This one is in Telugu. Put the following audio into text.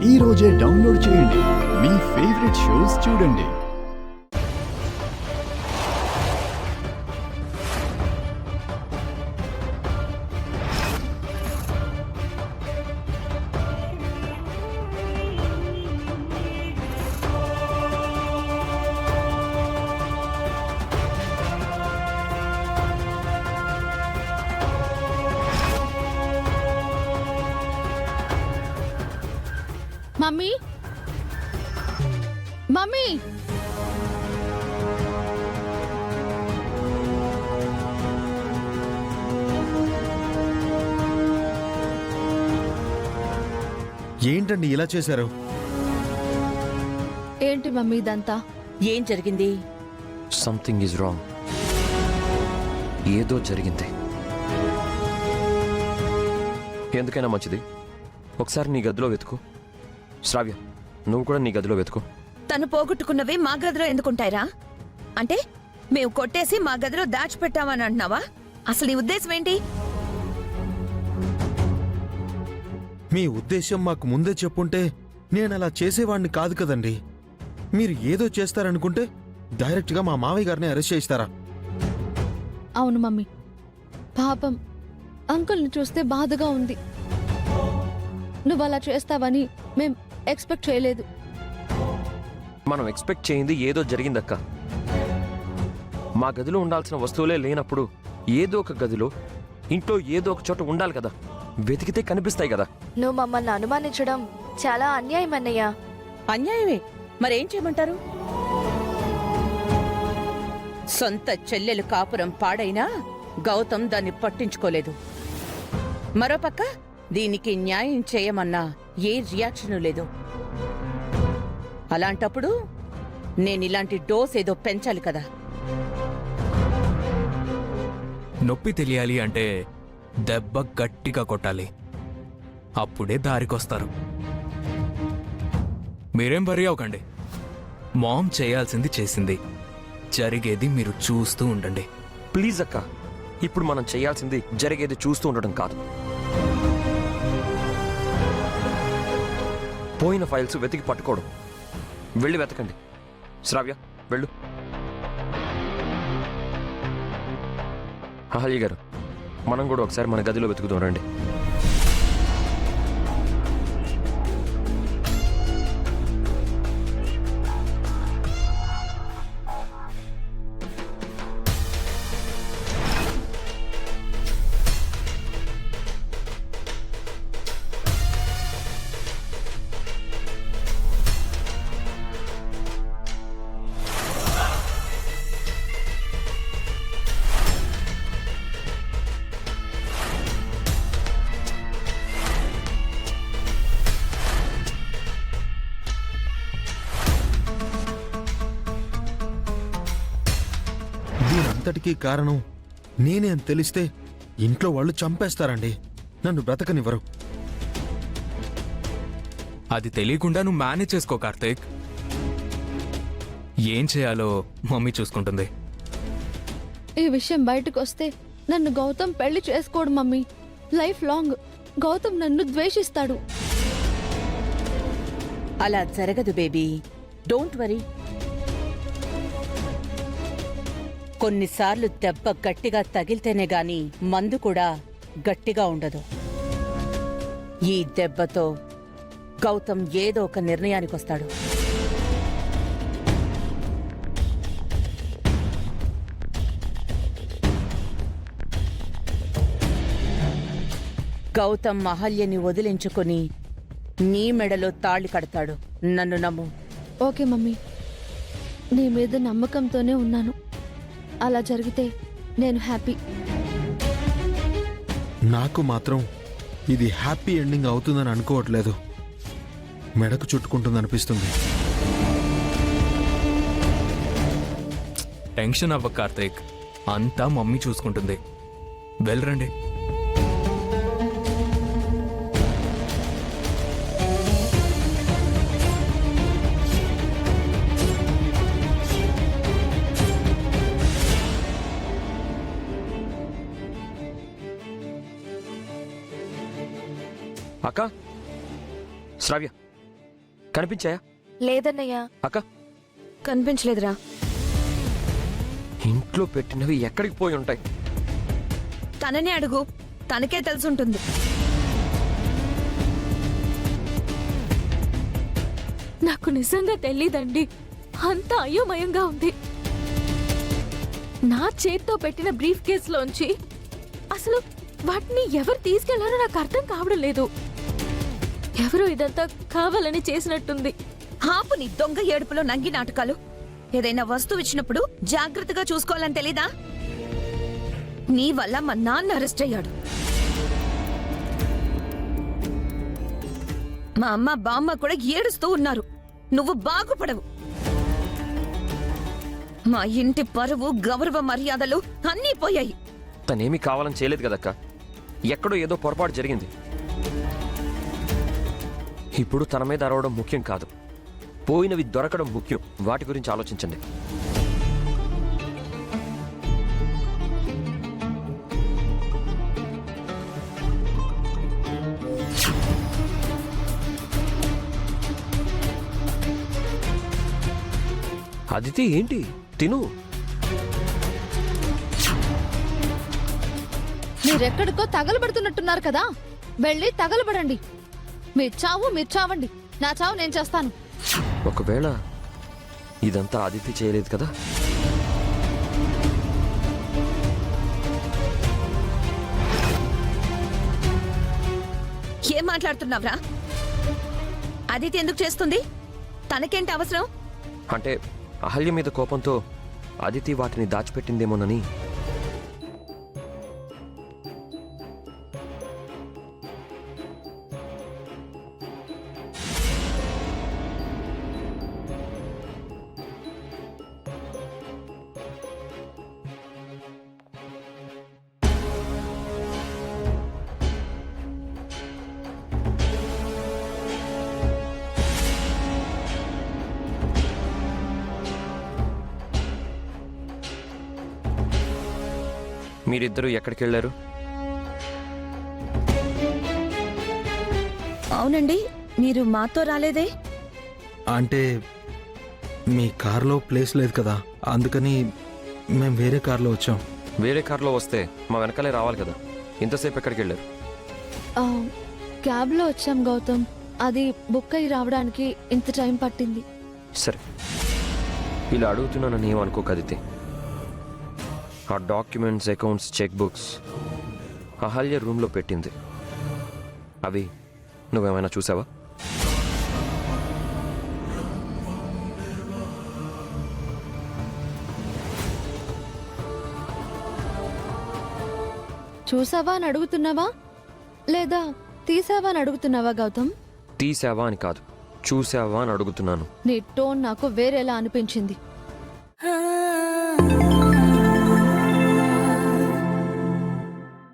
ఈ రోజే డౌన్లోడ్ చేయండి. మీ ఫేవరెట్ షోస్ చూడండి. మమ్మీ మమ్మీ ఏంటండి ఇలా చేశారు? ఏంటి మమ్మీ ఇదంతా? ఏం జరిగింది? Something is wrong. ఏదో జరిగింది. ఎందుకైనా మంచిది ఒకసారి నీ గదిలో వెతుకు. శ్రావ్య, నువ్వు కూడా నీ గదిలో వెతుకు. తను పోగొట్టుకున్నవి మా గదిలో ఎందుకుంటాయిరా? అంటే మేము కొట్టేసి మా గదిలో దాచిపెట్టామని అంటున్నావా? అసలు నీ ఉద్దేశం ఏంటి? మీ ఉద్దేశం మాకు ముందే చెప్పుంటే నేను అలా చేసేవాడిని కాదు కదండి. మీరు ఏదో చేస్తారనుకుంటే డైరెక్ట్గా మా మావయ్య గారిని అరెస్ట్ చేయిస్తారా? అవును మమ్మీ, పాపం అంకుల్ని చూస్తే బాధగా ఉంది. నువ్వు అలా చేస్తావని మేం ఎక్స్పెక్ట్ చేయలేదు. మనం ఎక్స్పెక్ట్ చేయింది ఏదో జరిగిందక్క. మా గదిలో ఉండాల్సిన వస్తువులే లేనప్పుడు ఏదో ఒక గదిలో, ఇంట్లో ఏదో ఒక చోట ఉండాలి కదా. వెతికితే కనిపిస్తాయి కదా. నువ్వు మమ్మల్ని అనుమానించడం చాలా అన్యాయం అన్నయ్య. అన్యాయమే, మరేం చేయమంటారు? సొంత చెల్లెలు కాపురం పాడైనా గౌతమ్ దాన్ని పట్టించుకోలేదు. మరోపక్క దీనికి న్యాయం చేయమన్నా ఏ రియాక్షను లేదు. అలాంటప్పుడు నేనిలాంటి డోస్ ఏదో పెంచాలి కదా. నొప్పి తెలియాలి అంటే దెబ్బ గట్టిగా కొట్టాలి. అప్పుడే దారికొస్తారు. మీరేం వరీ అవ్వకండి. మామ్ చేయాల్సింది చేసింది. జరిగేది మీరు చూస్తూ ఉండండి. ప్లీజ్ అక్క, ఇప్పుడు మనం చేయాల్సింది జరిగేది చూస్తూ ఉండడం కాదు. పోయిన ఫైల్స్ వెతికి పట్టుకోవడం. వెళ్ళి వెతకండి. శ్రావ్య, వెళ్ళు. అహల్య గారు, మనం కూడా ఒకసారి మన గదిలో వెతుకుదాం రండి. దీనంతటికీ కారణం నేనే అని తెలిస్తే ఇంట్లో వాళ్ళు చంపేస్తారండి. నన్ను బ్రతకనివ్వరు. అది తెలియకుండా నువ్వు మేనేజ్ చేసుకో కార్తీక్. ఏం చేయాలో మమ్మీ చూసుకుంటుంది. ఈ విషయం బయటకు వస్తే నన్ను గౌతమ్ పెళ్లి చేసుకోడు మమ్మీ. లైఫ్ లాంగ్ గౌతమ్ నన్ను ద్వేషిస్తాడు. అలా జరగదు బేబీ, డోంట్ వరీ. కొన్నిసార్లు దెబ్బ గట్టిగా తగిలితేనే గాని మందు కూడా గట్టిగా ఉండదు. ఈ దెబ్బతో గౌతమ్ ఏదో ఒక నిర్ణయానికొస్తాడు. గౌతమ్ అహల్యని వదిలించుకుని నీ మెడలో తాళి కడతాడు. నన్ను నమ్ము. ఓకే మమ్మీ, నీ మీద నమ్మకంతోనే ఉన్నాను. అలా జరిగితే నేను హ్యాపీ. నాకు మాత్రం ఇది హ్యాపీ ఎండింగ్ అవుతుందని అనుకోవట్లేదు. మెడకు చుట్టుకుంటుందనిపిస్తుంది. టెన్షన్ అవ్వ కార్తీక్, అంతా మమ్మీ చూసుకుంటుంది. వెళ్ళరండి. అక్క, శ్రావ్య, కనిపించాయా? లేదన్నయ్య. అక్క, కనిపించలేదురా. ఇంట్లో పెట్టినవి ఎక్కడికి పోయి ఉంటాయి? తననే అడుగు, తనకే తెలుసుంటుంది. నాకు నిజంగా తెలీదండి. అంతా అయోమయంగా ఉంది. నా చేత్తో పెట్టిన బ్రీఫ్ కేసులోంచి అసలు వాటిని ఎవరు తీసుకెళ్లారో నాకు అర్థం కావడం లేదు. ఎవరో ఇదంతా కావాలని చేసినట్టుంది. ఆపు నీ దొంగ ఏడుపులో నంగి నాటకాలు. ఏదైనా వస్తువు ఇచ్చినప్పుడు జాగ్రత్తగా చూసుకోవాలని తెలీదా? నీ వల్ల మా నాన్న అరెస్ట్ అయ్యాడు. మా అమ్మ బామ్మ కూడా ఏడుస్తూ ఉన్నారు. నువ్వు బాగుపడవు. మా ఇంటి పరువు, గౌరవ మర్యాదలు అన్నీ పోయాయి. తనేమీ కావాలని చేయలేదు కదక్క. ఎక్కడో ఏదో పొరపాటు జరిగింది. ఇప్పుడు తన మీద అరవడం ముఖ్యం కాదు, పోయినవి దొరకడం ముఖ్యం. వాటి గురించి ఆలోచించండి. అదితి, ఏంటి? తిను. మీరెక్కడికో తగలబడుతున్నట్టున్నారు కదా, వెళ్ళి తగలబడండి. మీ చావు మీరు చావండి, నా చావు నేను చేస్తాను. ఒకవేళ ఇదంతా అదితి చేయలేదు కదా? ఏం మాట్లాడుతున్నావురా? అదితి ఎందుకు చేస్తుంది? తనకేంటి అవసరం? అంటే అహల్య మీద కోపంతో అదితి వాటిని దాచిపెట్టిందేమోనని. మీరిద్దరూ ఎక్కడికి వెళ్ళారు? అవునండి, మీరు మాతో రాలేదే? అంటే మీ కార్లో ప్లేస్ లేదు కదా, అందుకని మేము వేరే కార్లో వచ్చాం. వేరే కారులో వస్తే మా వెనకాలే రావాలి కదా. ఇంతసేపు ఎక్కడికి వెళ్ళారు? క్యాబ్లో వచ్చాం గౌతమ్. అది బుక్ అయి రావడానికి ఇంత టైం పట్టింది. సరే, ఇలా అడుగుతున్నానని ఏమనుకోక అదితి. ఆ documents, accounts, check books Ahalya రూమ్లో పెట్టింది. అవి నువ్వేమైనా చూసావా? చూసావా అని అడుగుతున్నావా లేదా తీసావా అని అడుగుతున్నావా గౌతమ్? తీసావా అని కాదు, చూసావా అని అడుగుతున్నాను. నీ టోన్ నాకు వేరేలా అనిపించింది.